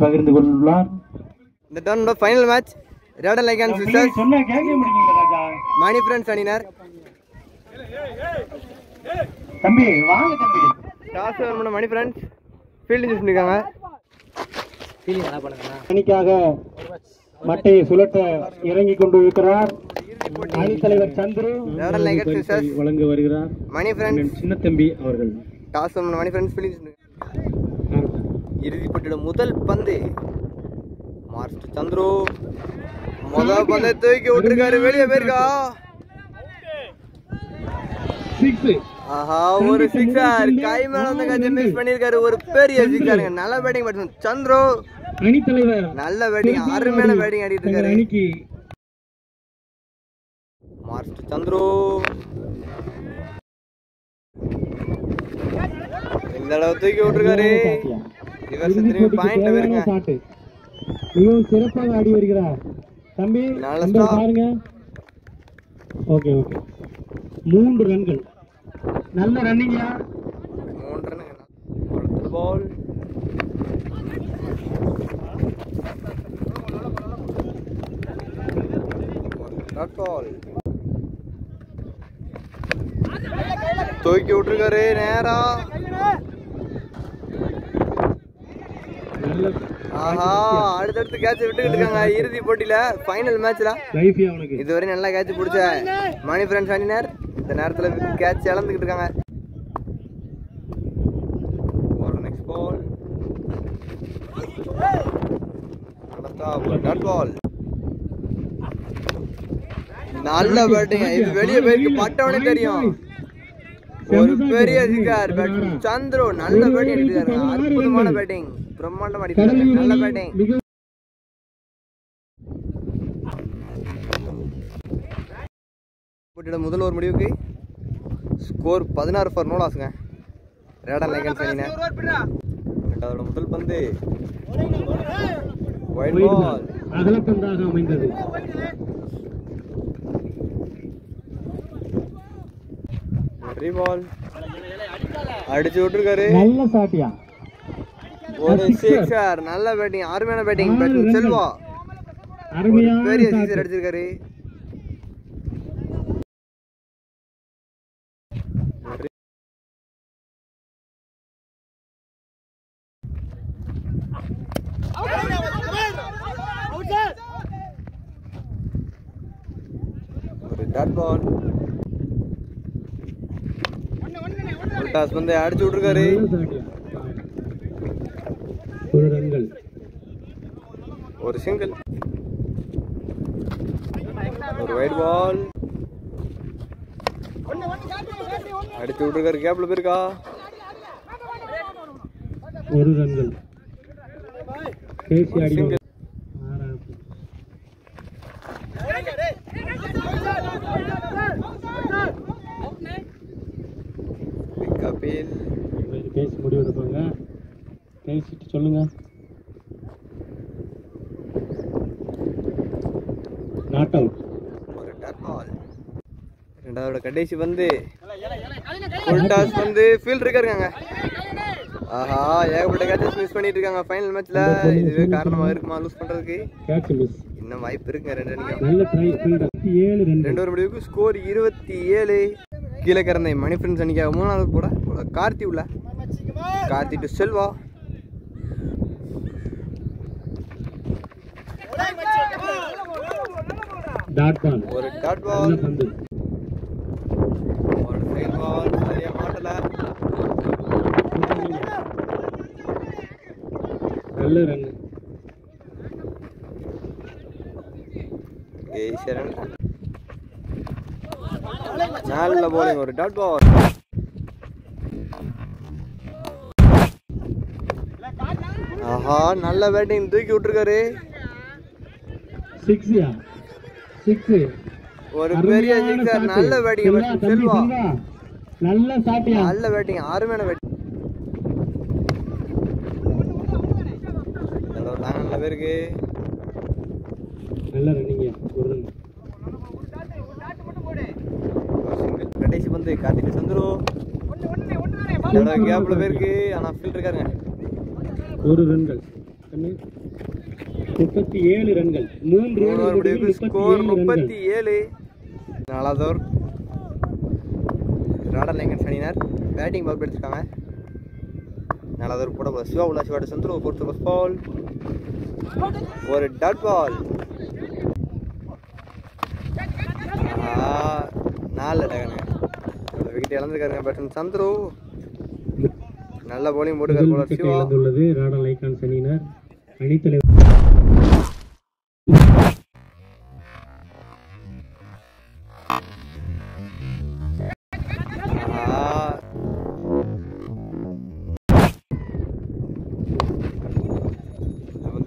பகிர்ந்து கொண்டுள்ளார். இந்த டோர்னமெண்ட் ஃபைனல் மேட்ச் ரேடன் லைகன் சிஸ்டர்ஸ் மணி ஃப்ரெண்ட்ஸ் அணியினர். தம்பி வாங்க தம்பி. டாஸ் வரணும் மணி ஃப்ரெண்ட்ஸ் ஃபீல்டிங் யூஸ் பண்ணிருக்காங்க. ஃபீல்டிங் நல்லா பண்ணுங்க. அணிக்காக மட்டையை சுழட்ட இறங்கி கொண்டு இருக்கிறார் அணித் தலைவர் சந்துரு. ரேடன் லைகன் சிஸ்டர்ஸ் வழங்க வருகிறார் மணி ஃப்ரெண்ட்ஸ் சின்ன தம்பி அவர்கள். டாஸ் வரணும் மணி ஃப்ரெண்ட்ஸ் ஃபீல்டிங் இறுதிப் போட்டியோட முதல் பந்து மாஸ்டர் சந்துரு முதல் பந்தை தூக்கி விட்டுருக்காரு. வெளியே போயிருக்கா. ஆஹா ஒரு சிக்ஸர் கை மேல வந்து கட்சி மிஸ் பண்ணிருக்காரு. ஒரு பெரிய சிக்ஸருங்க. நல்ல பேட்டிங் பேட்ஸ்மேன் சந்துரு. அணித் தலைவர் நல்ல பேட்டிங் அருமையான பேட்டிங் ஆடிட்டு இருக்காரு மாஸ்டர் சந்துரு. இந்த அளவு தூக்கி விட்டுருக்காரு. இவர் திரும்பி பாயிண்ட்ல வருங்க. மிகவும் சிறப்பாக ஆடி வருகிறார் தம்பி. பாருங்க. ஓகே ஓகே 3 ரன்கள். நல்ல ரன்னிங்கா. 3 ரன்கள். அடுத்த பால் டாட் பால் தூக்கி விட்டுருக்காரு நேரா. ஆஹா அடுத்தடுத்து கேட்ச் விட்டுக்கிட்டு இருக்காங்க இறுதி போட்டியில ஃபைனல் மேட்ச்ல. இதுவரை நல்லா கேட்ச் பிடிச்ச மணி ஃப்ரெண்ட்ஸ் அணியினர் இந்த நேரத்துல கேட்ச் இழந்துக்கிட்டு இருக்காங்க. Next ball dot ball. நல்ல பேட்டிங். இது வெளியே போயிருக்கு பட்டவனே தெரியும். ஒரு பெரிய சிக்ஸர் பேட்டிங் சந்துரு. நல்ல பேட்டிங் அடிக்கிறாரு. அற்புதமான பேட்டிங். பிரம்மாண்டம் அடிக்கிறாரு. நல்ல பேட்டிங். போட்டியோட முதல் ஒரு முடிவுக்கு score 16 for no லாஸ்ங்க. Radaan lichens அணியினர். இரண்டாவது முதல் பந்து வைட் பால் அகலப்பந்தாக அமைந்தது. பால் அடிச்சு விட்டுருக்காரு. நல்ல சாட்டியா. ஒரு சிக்ஸர். நல்ல பேட்டிங் அருமையான பேட்டிங் பேட்ஸ்மேன் செல்வா. அருமையான பெரிய சிக்ஸர் அடிச்சிருக்காரு. ஒரு டாட் பால் டாஸ் பந்தை அடிச்சு விட்டுருக்காரு. ஒரு ரன்கள். ஒரு சிங்கிள். ஒரு வைட் பால் அடிச்சு விட்டுருக்காரு. கேப்ல போயிருக்கா. ஒரு ரன்கள். பேசி முடிவு எடுப்பாங்க. பேசிட்டு சொல்லுங்க. Not out. ஒரு டாட் பால். இரண்டாவது கடைசி வந்து ஃபுல் டாஸ் வந்து ஃபீல்ட் இருக்காங்க. ஆஹா ஏகப்பட்ட கேட்சஸ் மிஸ் பண்ணிட்டு இருக்காங்க ஃபைனல் மேட்ச்ல. இதுவே காரணமா இருக்குமா லூஸ் பண்றதுக்கு? Catch miss. இன்னும் வாய்ப்பு இருக்குங்க. 2 ரன்கள். நல்ல ட்ரை. Field 7 run. 2 ஓவர் முடிவுக்கு ஸ்கோர் 27. கீழே கறந்த மணி ஃப்ரெண்ட்ஸ் அணிக்காக 3வது போட கார்த்தி உள்ள. Karthi to Selva. Dot ball. ஒரு டாட் பால். ஒரு ஃபைல் பால் சரியா மாட்டல. நல்ல ரன். சரண் நல்ல bowling. ஒரு டாட் பால். ஆஹா நல்ல பேட்டிங் தூக்கி விட்டுருக்காரு. 6யா 6. ஒரு பெரிய சிக்ஸர். நல்ல பேட்டிங் செல்வா. நல்ல சாட்டியா. நல்ல பேட்டிங் அருமையான பேட்டிங். நல்ல பேருக்கு நல்ல ரன்னிங். ஒரு ரன். கடைசி பந்து கார்த்திக் சந்துரு. கேப்ல பேருக்கு ஆனா ஃபீல்ட் இருக்காருங்க. ஒரு ரன்கள். 37 ரன்கள். 3 ஓவர்களுக்கு ஸ்கோர் 37 ரன்கள். 37. நாலாவது ராடர் லைங்கன்ஸ் அணியினர் பேட்டிங் பால் எடுத்துருக்காங்க. நாலாவது போட போல சிவா உள்ள சிவாட சந்துரு பொறுத்து ஃபர்ஸ்ட் பால் ஒரு டாட் பால். 4 டகனு விக்கெட் இழந்திருக்காருங்க பேட்ஸ்மேன் சந்துரு. நல்ல பவுலிங் போட்டுக்கார் போலர் சிவா. இழந்துள்ளது ராடர் லைகான்ஸ் அணியினர். அணித்தலைவர்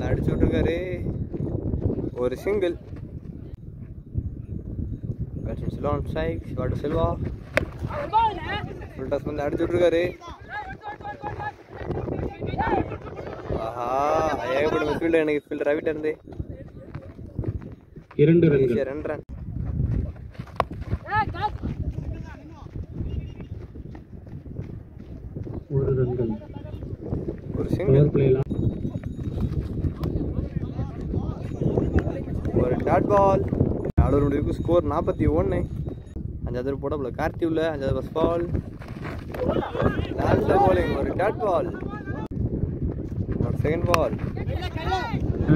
அடிச்சு விட்டுருக்காரு ஒரு single. Batsman Silva on strike. சிவாடு சில்வா ஃபுல் டாஸ் வந்து அடிச்சு விட்டுருக்காரு. ஆஹா ஏகப்பட்ட மிஸ்ஃபீல்டர் எனக்கு ஃபீல்டர் ரவிட்ட இருந்து 2 ரன்கள். 2 ரன். ஒரு சிங்கிள் ஒரு டாட் பால். நாலூர் முடிவுக்கு ஸ்கோர் 41. 5வது போட கார்த்தி உள்ள 5வது ஃபர்ஸ்ட் பால். நல்ல பவுலிங் ஒரு டாட் பால். ஒரு செகண்ட் பால்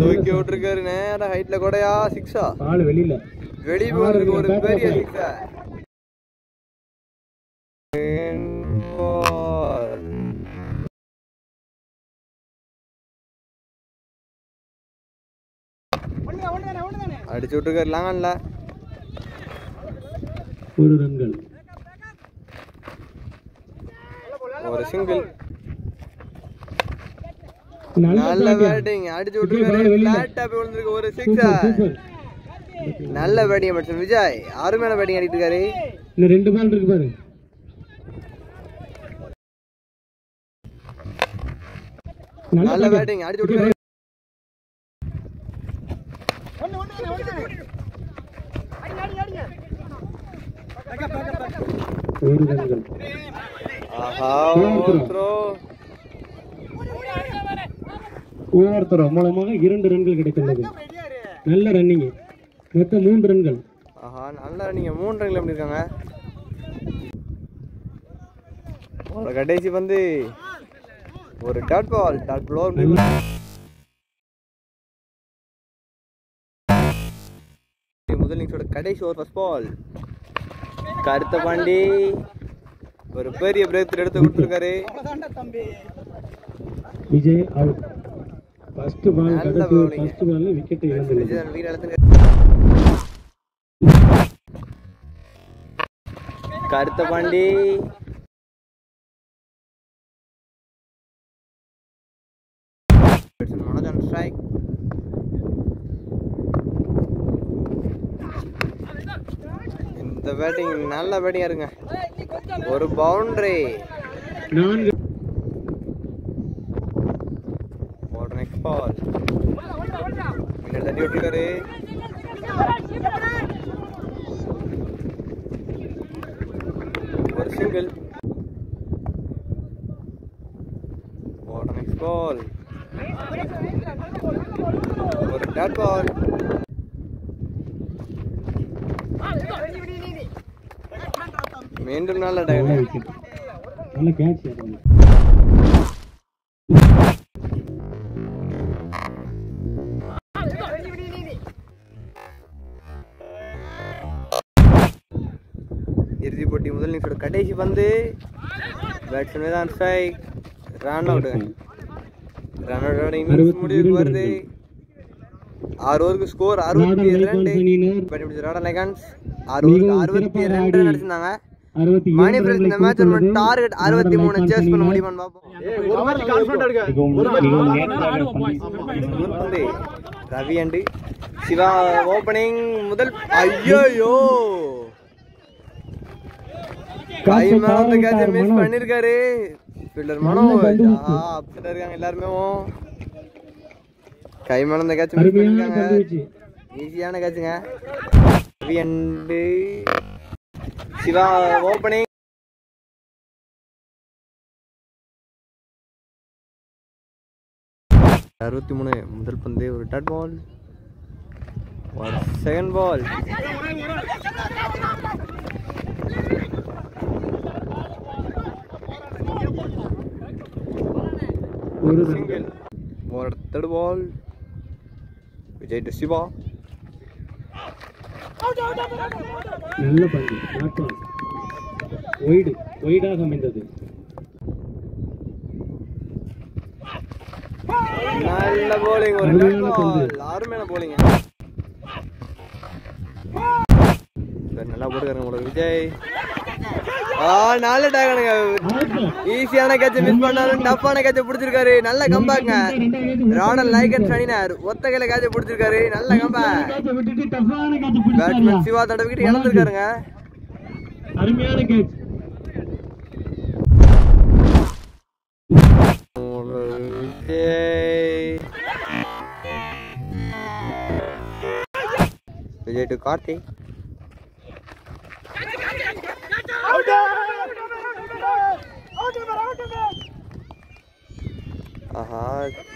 தூக்கி விட்டுருக்காரு நேரா ஹைட்ல கூடயா. 6ஆ பால் வெளியில போறதுக்கு ஒரு பெரிய 6. அடிச்சு விட்டுருக்காரு லாங்கன்ல. 1 ரன்கள். ஒரு சிங்கிள். நல்ல பேட்டிங் அடிச்சு விட்டுருக்காரு. பிளாட்டா போய் விழுந்திருக்கு ஒரு 6. நல்ல பேட்டிங் பேட்ஸ்மேன் விஜய் அருமையான பேட்டிங் ஆடிட்டு இருக்காரு. இன்னும் 2 பால் இருக்கு பாரு. நல்ல பேட்டிங் அடிச்சு விட்டுருக்காரு. ஓவர் மூலமாக 2 ரன்கள் கிடைத்துள்ளது. நல்ல ரன்னிங். மொத்தம் 3 ரன்கள். நல்ல ரன்னிங். 3 ரன்கள் பண்ணிருக்காங்க. ஒரு கடைசி வந்து ஒரு டாட் பால். டாட் பால் முதல் இன்னிங்ஸோட கடைசி ஓவர் ஃபர்ஸ்ட் பால். கருத்த பாண்டி ஒரு பெரிய பிரேக் எடுத்து கொடுத்துருக்காரு. Vijay out. First ball first பால்ல விக்கெட் இழந்துள்ளது. Karutha Pandi Manoj on strike. இந்த பேட்டிங் நல்ல பேட்டிங்கா இருங்க. ஒரு பவுண்டரி. 4 ஒரு நெக்ஸ்ட் பால் மின்னல் தட்டி விட்டுருக்காரு. ஒரு சிங்கிள். ஒரு நெக்ஸ்ட் பால் ஒரு டாட் பால். மீண்டும் நல்ல டயர். நல்ல கேட்ச். இறுதி போட்டி முதல் இன்னிங்ஸோட கடைசி வந்து பேட்ஸ்மேன் தான் strike. Run out. Run out innings முடிவுக்கு வருது. 6 ஓவருக்கு ஸ்கோர் 62. ராடர் லைகான்ஸ் 6 ஓவருக்கு 62 ரன் அடிச்சிருந்தாங்க. மணி பிரஸ் இந்த மேட்ச் ஒரு டார்கெட் 63 சேஸ் பண்ண முடியுமான்னு பாப்போம். ஒரு மேட்ச் கான்ஃபிடன்ட் இருக்கு. ரவி அண்ட் சிவா ஓபனிங் முதல். ஐயோ கை மேல அந்த கேட்ச் மிஸ் பண்ணிருக்காரு. ஃபீல்டர் மனோஜ் அப்செட் இருக்காங்க எல்லாரும். கை மேல அந்த கேட்ச் மிஸ் பண்ணிருக்காங்க. ஈஸியான கேட்சுங்க. Ravi and Siva opening. 63 முதல் பந்து ஒரு டாட் பால் ஒரு செகண்ட் பால் ஒரு சிங்கிள் ஒரு third ball Vijay to Siva நல்ல பந்து ஒய்டாக அமைந்தது நல்ல போலிங் ஒரு டாட் பால் அருமையான போலிங் நல்லா போட்டுக்காருங்க உங்களுக்கு விஜய் நல்ல டாகனுங்க ஈஸியான கேட்ச மிஸ் பண்ணாலும் டஃப்பான கேட்ச பிடிச்சிருக்காரு நல்ல கம்பேக்ங்க ராடல் லைகன் சனினார் ஒத்த கையில கேட்ச பிடிச்சிருக்காரு நல்ல கம்பேக் பேட்ஸ்மேன் சிவா தடவிக்கிட்டு இழந்திருக்காருங்க அருமையான கேட்ச் விஜய் டு கார்த்திக் ஆஹா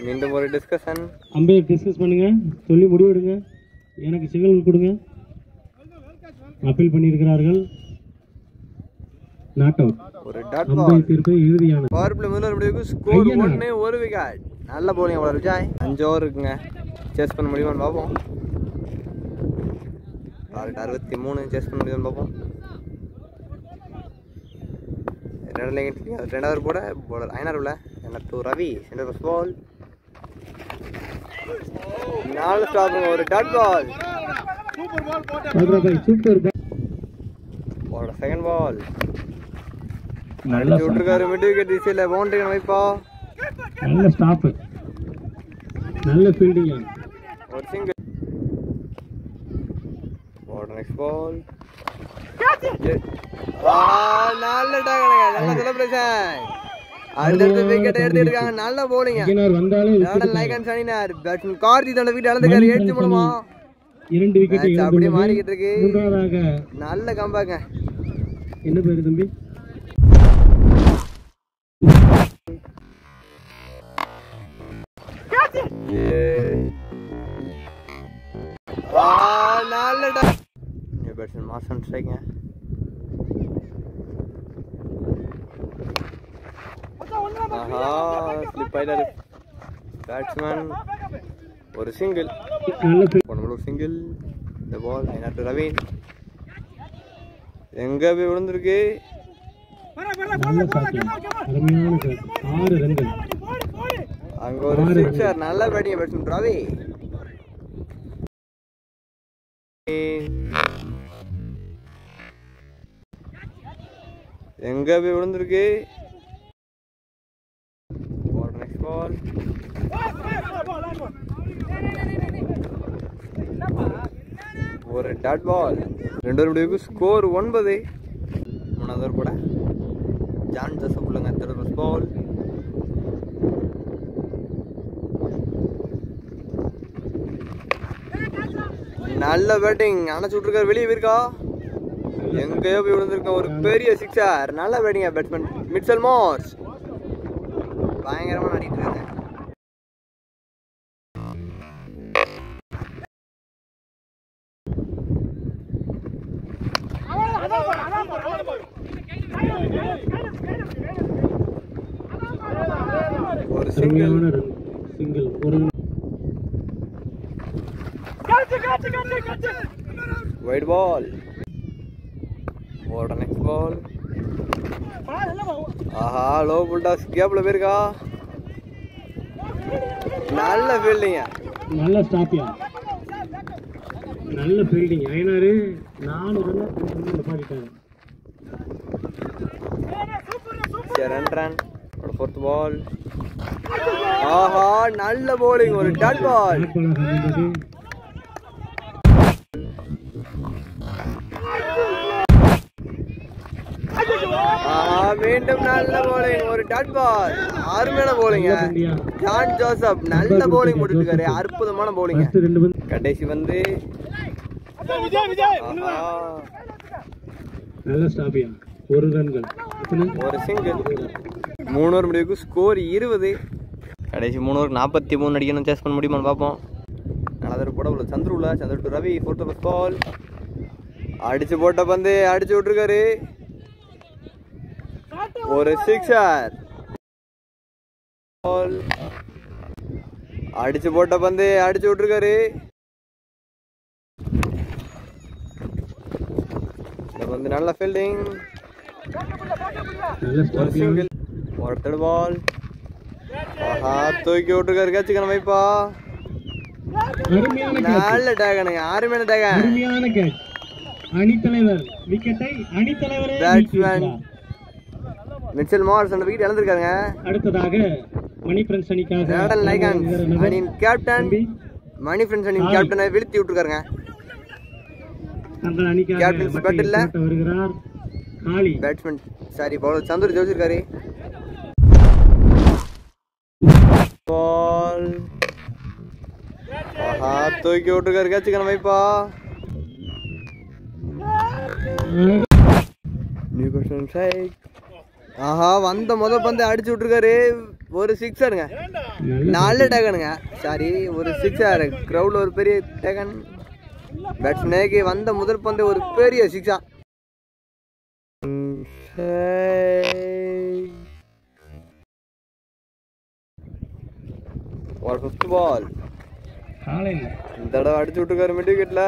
மீண்டும் ஒரு டிஸ்கஷன் அம்பையர் டிஸ்கஸ் பண்ணுங்க சொல்லி முடிவெடுங்க எனக்கு சிக்னல் கொடுங்க அப்பீல் பண்ணியிருக்கிறார்கள் நாட் அவுட் ஒரு டாட் பால் தீர்ப்பு இறுதியான பவர் பிளே முதல் முடிவுக்கு ஸ்கோர் 1 ஒரு விக்கெட் நல்ல போலிங் அவ்வளவு விஜய் 5 ஓவர் இருக்குங்க சேஸ் பண்ண முடியுமான்னு பார்ப்போம் 63 சேஸ் பண்ண முடியுமான்னு பார்ப்போம் ரெண்டாவது போட போலர் ஐநாருல எனக்கு Ravi centre first ball 4 stop ஒரு டாட் பால் சூப்பர் போட செகண்ட் பால் நல்ல விட்டுருக்காரு மிட் விக்கெட் திசையில பவுண்டரி வைப்பா நல்ல ஸ்டாப் நல்ல ஃபீல்டிங் ஒரு சிங்கிள் போட நெக்ஸ்ட் பால் நல்ல டாகனுங்க நல்ல செலிப்ரேஷன் அடுத்த விக்கெட் எடுத்துருக்காங்க நல்ல போலிங் ராடல் லைகன் சனினார் பேட்ஸ்மேன் கார்த்திக் தண்ட விக்கெட் இழந்துக்காரு 8 மூலமா 2 விக்கெட் அப்படியே மாறிக்கிட்டு இருக்கு மூன்றாவதாக நல்ல கம்பேக்ங்க என்ன பேரு தம்பி நல்ல பேட்ஸ்மேன் மாசன் ஸ்ட்ரைக்ங்க ஆஹா ஸ்லிப் ஆயிட்டாரு பேட்ஸ்மேன் ஒரு சிங்கிள் ஒரு சிங்கிள் இந்த பால் ஐநாட்டு ரவீன் எங்க போய் விழுந்திருக்கு அங்க ஒரு சிக்ஸர் நல்ல பேட்டிங் பேட்ஸ்மேன் ரவி எங்க போய் விழுந்திருக்கு நெக்ஸ்ட் பால் ஒரு டாட் பால் 2 முடிவுக்கு ஸ்கோர் 9 மூணாவது கூட ஜான் ஜோசப் உள்ளங்க தேர்ட் ஃபர்ஸ்ட் பால் நல்ல பேட்டிங் அணைச்சு விட்டுருக்காரு வெளியே இருக்கா எங்கேயோ போய் விழுந்திருக்க ஒரு பெரிய சிக்ஸர் நல்ல பேட்டிங்க பேட்ஸ்மேன் மிட்சல் மார்ஷ் பயங்கரமா ஆடிட்டு இருக்காங்க ஒரு சிங்கிள் ஒரு வைட் பால் போட நெக்ஸ்ட் பால் ஆஹா லோ புல் டாஸ் கேப்ல போயிருக்கா நல்ல ஃபீல்டிங் நல்ல ஸ்டாப்பியா நல்ல ஃபீல்டிங் ஐநாரு 4 ரன் நிப்பாட்டிட்டாங்க ரன் ஃபோர்த் பால் ஆஹா நல்ல போலிங் ஒரு டாட் பால் மீண்டும் நல்ல போலிங் ஒரு டாட் பால் அருமையான போலிங் ஜான் ஜோசப் நல்ல போலிங் போட்டுருக்காரு அற்புதமான போலிங் கடைசி வந்து நல்ல ஸ்டாப்பியா ஒரு ரன்கள் ஒரு சிங்கிள் 3 ஓவர் முடிவுக்கு ஸ்கோர் 20 கடைசி 3 ஓவருக்கு 43 அடிக்கணும். சேஸ் பண்ண முடியுமான்னு பார்ப்போம். நல்லா போட உள்ள Chandru to Ravi. 4th over ball அடிச்சு போட்ட பந்து அடிச்சு விட்டுருக்காரு. ஒரு சிக்ஸர். பால் அடிச்சு போட்ட பந்து அடிச்சு விட்டுருக்காரு. இந்த பந்து நல்ல ஃபீல்டிங். ஒரு சிங்கிள். ஒரு தேர்ட் பால். ஆஹா தூக்கி விட்டுருக்காரு. கேட்சுக்கான வைப்பா. நல்ல டேகனுங்க. அருமையான டேகன். அருமையான கேட்ச். அணித்தலைவர் விக்கெட்டை அணித்தலைவரே பேட்ஸ்மேன் மிச்சல் மார்ஸ் அந்த விக்கெட் இழந்திருக்காங்க. அடுத்ததாக மணி ஃப்ரெண்ட்ஸ் அணிக்காக ராடன் லைகன்ஸ் அணியின் கேப்டன் மணி ஃப்ரெண்ட்ஸ் அணியின் கேப்டனை வீழ்த்தி விட்டுருக்காருங்க. அந்த அணிக்காக கேப்டன் பேட்டில் வருகிறார் Kali. Batsman sorry bowler Chandru ஜெயிச்சிருக்காரு. பால் ஆஹா தூக்கி விட்டுருக்காரு. கேட்சுக்கான வைப்பா. New question strike. ஆஹா வந்த முதல் பந்து அடிச்சு விட்டுருக்காரு. ஒரு சிக்ஸருங்க. நல்ல டேகனுங்க. சாரி ஒரு சிக்ஸர். கிரவுட்ல ஒரு பெரிய டேகன். பேட்ஸ்மேனுக்கு வந்த முதல் பந்து ஒரு பெரிய சிக்ஸா. ஒரு 5th பால். இந்த தடவை அடிச்சு விட்டுருக்காரு மிட் விக்கெட்ல.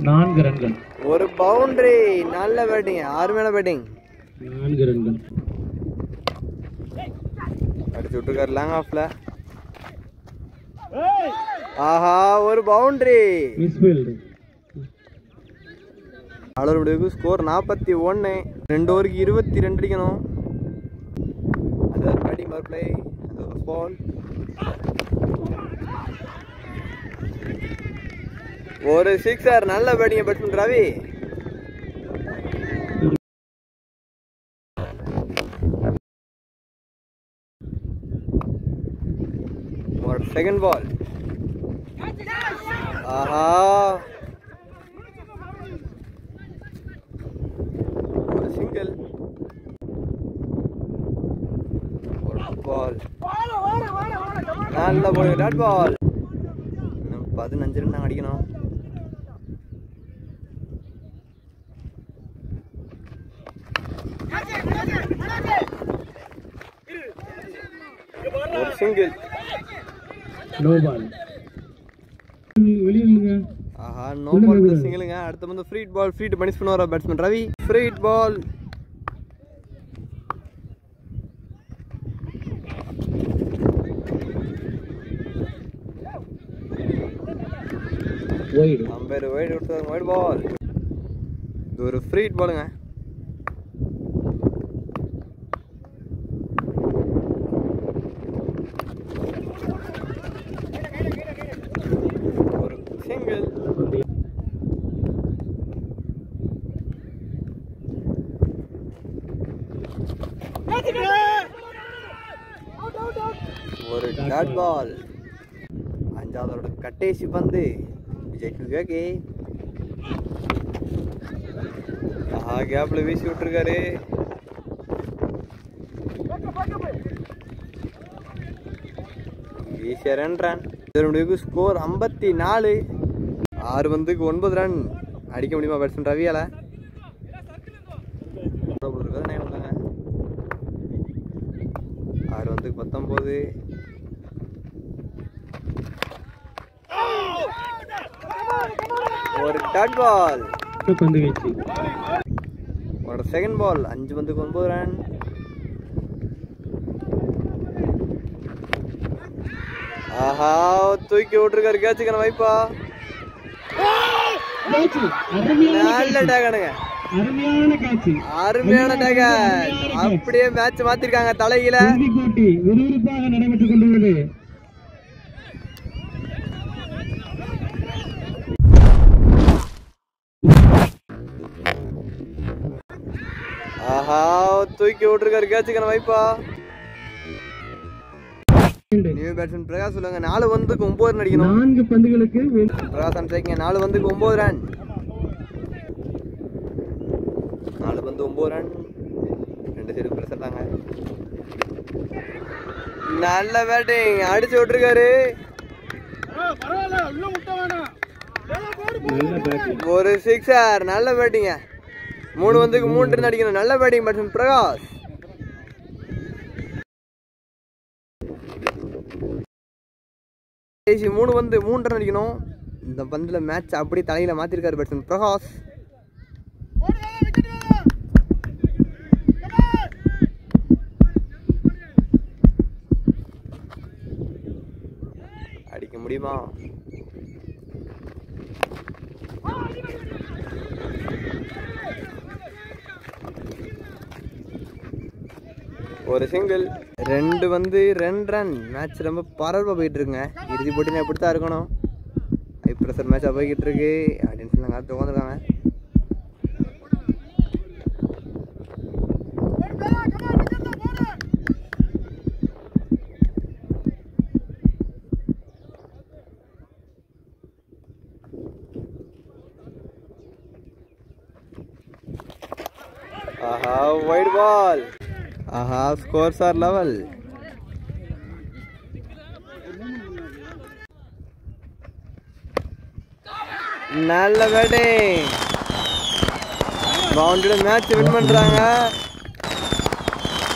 4 ரன்கள். ஒரு பவுண்டரி. நல்ல பேட்டிங். அருமையான பேட்டிங். 4 ரன்கள் அடிச்சு விட்டுருக்காரு லாங் ஆஃப்ல. ஆஹா ஒரு பவுண்டரி. மிஸ்ஃபீல்ட். ஆளருடைய ஸ்கோர் 41. 2 ஓவருக்கு 22 அடிக்கணும். அதாவது பேட்டிங் பவர் பிளே. பால் ஒரு சிக்ஸர். நல்ல பேட்டிங் பேட்ஸ்மேன் ரவி. ஒரு செகண்ட் பால். ஆஹா ஒரு சிங்கிள். ஒரு பால். நல்ல பால். டாட் பால். 15 ரன் நாங்கள் அடிக்கணும். ஒரு சிங்கிள். No ball. வெளியில ஆஹா நோ பால் சிங்கிளுங்க. அடுத்து வந்து free ball. Free to punish பண்ணுவாரா batsman Ravi. Free ball. Wide. Umpire wide விட்டாங்க. Wide ball. இது ஒரு ஃப்ரீ பாலுங்க. ஒரு சிங்கிள். ஒரு டாட் பால். 5வது கடைசி பந்து விஜய். ஆஹா கேப்ல வீசி விட்டுருக்காரு. ஈஸியா 2 ரன். இதனுடைய ஸ்கோர் 54. 6 பந்துக்கு 9 ரன் அடிக்க முடியுமா பேட்ஸ்மேன் ரவியால? 6 பந்துக்கு 19. ஒரு டாட் பால். பந்து வீச்சு. ஒரு செகண்ட் பால். 5 பந்துக்கு 9 ரன். ஆஹா தூக்கி விட்டுருக்காரு. கேட்சுக்கான வைப்பா. நல்ல டேகனுங்க. அருமையான டேகன். அப்படியே மேட்ச் மாத்திருக்காங்க தலையில. விறுவிறுப்பாக நடைபெற்றுக் கொண்டுள்ளது. ஆஹா தூக்கி விட்டுருக்காரு. கேட்சுக்கான வைப்பா. நியூ பேட்ஸ்மேன் பிரகாஷ் சொல்லுங்க. 4 பந்துக்கு 9 ரன் அடிக்கணும். 4 பந்துகளுக்கு பிரகாஷ் அனுப்பிச்சிங்க. 4 பந்துக்கு 9 ரன். 4 பந்து 9 ரன். இந்த சைடு பிரசண்டாங்க. நல்ல பேட்டிங் அடிச்சு விட்டுருக்காரு. ஒரு சிக்ஸர். நல்ல பேட்டிங்க. 3 வந்துக்கு 3 ரன் அடிக்கணும். நல்ல பேட்டிங் பேட்ஸ்மேன் பிரகாஷ். கடைசி 3 வந்து 3 ரன் அடிக்கணும். இந்த பந்துல மேட்ச் அப்படி தலையில மாத்திருக்காரு பேட்ஸ்மேன் பிரகாஷ். அடிக்க முடியுமா? ஒரு சிங்கிள். 2 வந்து 2 ரன். மேட்ச் ரொம்ப பரபரப்பாக போயிட்டு இருக்குங்க. இறுதி போட்டினா எப்படி தான் இருக்கணும். ஹை ப்ரெஷர் மேட்சாக போய்கிட்டு இருக்கு அப்படின்னு சொல்லி நாங்கள் உட்காந்துருக்காங்க. ஆஹா வைட் பால். ஆஹா ஸ்கோர்ஸ் ஆர் லெவல். நல்ல பேட்டிங். பவுண்டரி மேட்ச் வின் பண்றாங்க.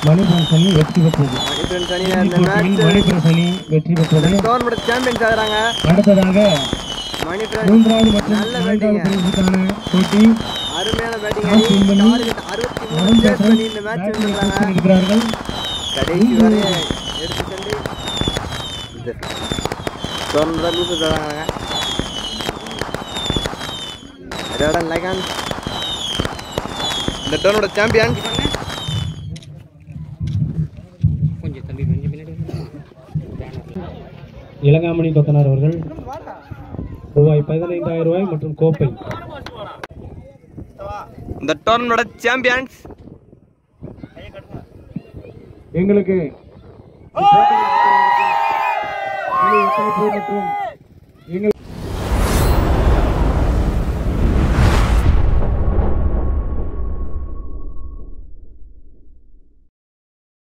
மணிபுரம் அணி வெற்றி பெற்றது. மணிபுரம் அணி வெற்றி பெற்றது. டோர்னமெண்ட் சாம்பியன்ஸ் ஆகுறாங்க. அடுத்ததாக மணிபுரம் மூன்றாவது மற்றும் நல்ல நான்காவது பேட்டிங். பிரிவுக்கான போட்டி. அருமையான பேட்டிங் அணி. டார்கெட் 63 சேஸ் பண்ணி இந்த மேட்ச் வின் பண்றாங்க. இருக்கிறார்கள். கடைசி வரை எடுத்து சென்று இந்த டோர்னமெண்ட் லூஸ் ஆகுறாங்க. ரெடன் லைகன் இந்த டோர்னமெண்ட் சாம்பியன். இளங்காமணி கொத்தனார் அவர்கள் ரூபாய் 15,000 மற்றும் கோப்பை. இந்த டோர்னமெண்ட் சாம்பியன்ஸ் எங்களுக்கு மற்றும் எங்கள்